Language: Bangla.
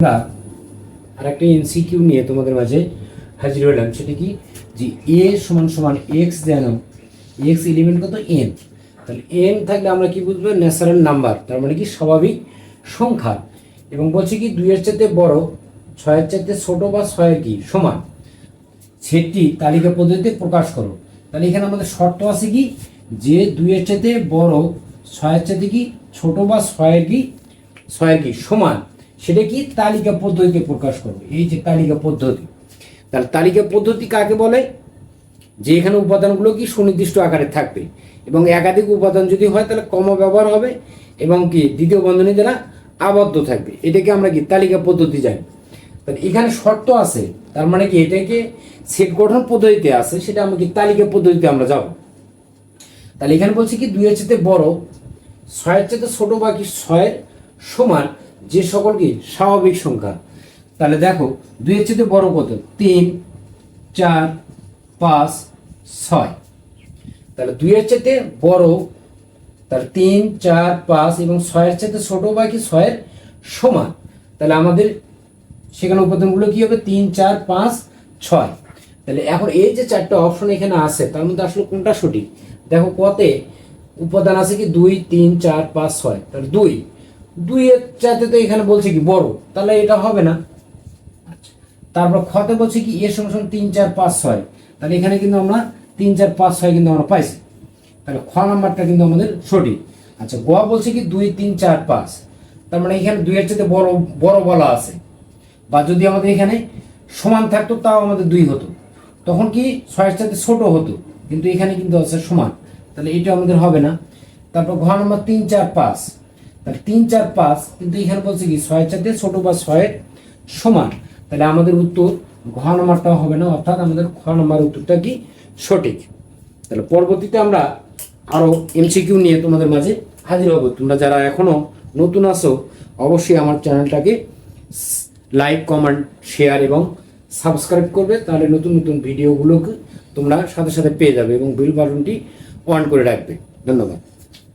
আমরা আরেকটা এমসিকিউ নিয়ে তোমাদের মাঝে হাজির হলাম। সেটা কি যে এ সমান সমান এক্স, যেন এক্স এলিমেন্ট কত এন, তাহলে এন থাকলে আমরা কি বুঝবো, ন্যাচারাল নাম্বার, তার মানে কি স্বাভাবিক সংখ্যা। এবং বলছি কি 2-এর চাইতে বড়, 6-এর চাইতে ছোট বা 6-এর কি সমান, সেটি তালিকা পদ্ধতিতে প্রকাশ করো। তাহলে এখানে আমাদের শর্ত আছে কি যে 2-এর চাইতে বড়, 6-এর চাইতে কি ছোট বা 6-এর কি সমান, সেটা কি তালিকা পদ্ধতিতে প্রকাশ করবে। এই যে তালিকা পদ্ধতি, তাহলে তালিকা পদ্ধতি কাকে বলে, যে এখানে উপাদানগুলো কি সুনির্দিষ্ট আকারে থাকবে এবং একাধিক উপাদান যদি হয় তাহলে কমা ব্যবহার হবে এবং কি দ্বিতীয় বন্ধনী দ্বারা আবদ্ধ থাকবে, এটাকে আমরা কি তালিকা পদ্ধতি জানি। তাহলে এখানে শর্ত আছে, তার মানে কি এটাকে সেট গঠন পদ্ধতিতে আছে, সেটা আমরা কি তালিকা পদ্ধতিতে আমরা যাব। তাহলে এখানে বলছি কি 2-এর চাইতে বড়, 6-এর চাইতে ছোট বা কি 6-এর সমান যে সকল কি স্বাভাবিক সংখ্যা। তাহলে দেখো 2-এর চাইতে বড় কত, 3, 4, 5, 6। তাহলে 2-এর চাইতে বড়, তার 3, 4, 5 এবং 6-এর চাইতে ছোট বা কি 6-এর সমান। তাহলে আমাদের সেখানে উপাদানগুলো কি হবে, 3, 4, 5, 6। তাহলে এখন এই যে 4টা অপশন এখানে আছে, তার মধ্যে আসলে কোনটা সঠিক। দেখো কতে উপাদান আছে কি 2, 3, 4, 5, 6। তাহলে 2-এর চাইতে তো এখানে বলছে কি বড়, তাহলে এটা হবে না। তারপর খতে বলছে কি এর সঙ্গে সঙ্গে 3, 4, 5, 6। তাহলে এখানে কিন্তু আমরা 3, 4, 5, 6 কিন্তু আমরা পাইছি, তাহলে খ নাম্বারটা কিন্তু আমাদের সঠিক। আচ্ছা, গ বলছে কি 2, 3, 4, 5। তার মানে এখানে 2-এর চাইতে বড় বলা আছে, বা যদি আমাদের এখানে সমান থাকতো তাও আমাদের 2 হতো, তখন কি 6-এর চাইতে ছোট হতো, কিন্তু এখানে কিন্তু আছে সমান, তাহলে এটা আমাদের হবে না। তারপর ঘ নাম্বার 3, 4, 5। তাহলে 3, 4, 5 কিন্তু এখানে বলছে কি 6-এর চাইতে ছোট বা 6-এর সমান, তাহলে আমাদের উত্তর ঘ নাম্বারটাও হবে না, অর্থাৎ আমাদের খ নাম্বার উত্তরটা কি সঠিক। তাহলে পরবর্তীতে আমরা আরো এমসিকিউ নিয়ে তোমাদের মাঝে হাজির হব। তোমরা যারা এখনো নতুন আছো অবশ্যই আমার চ্যানেলটাকে লাইক, কমেন্ট, শেয়ার এবং সাবস্ক্রাইব করবে, তাহলে নতুন নতুন ভিডিওগুলোকে তোমরা সাথে সাথে পেয়ে যাবে এবং বেল বাটনটি অন করে রাখবে। ধন্যবাদ।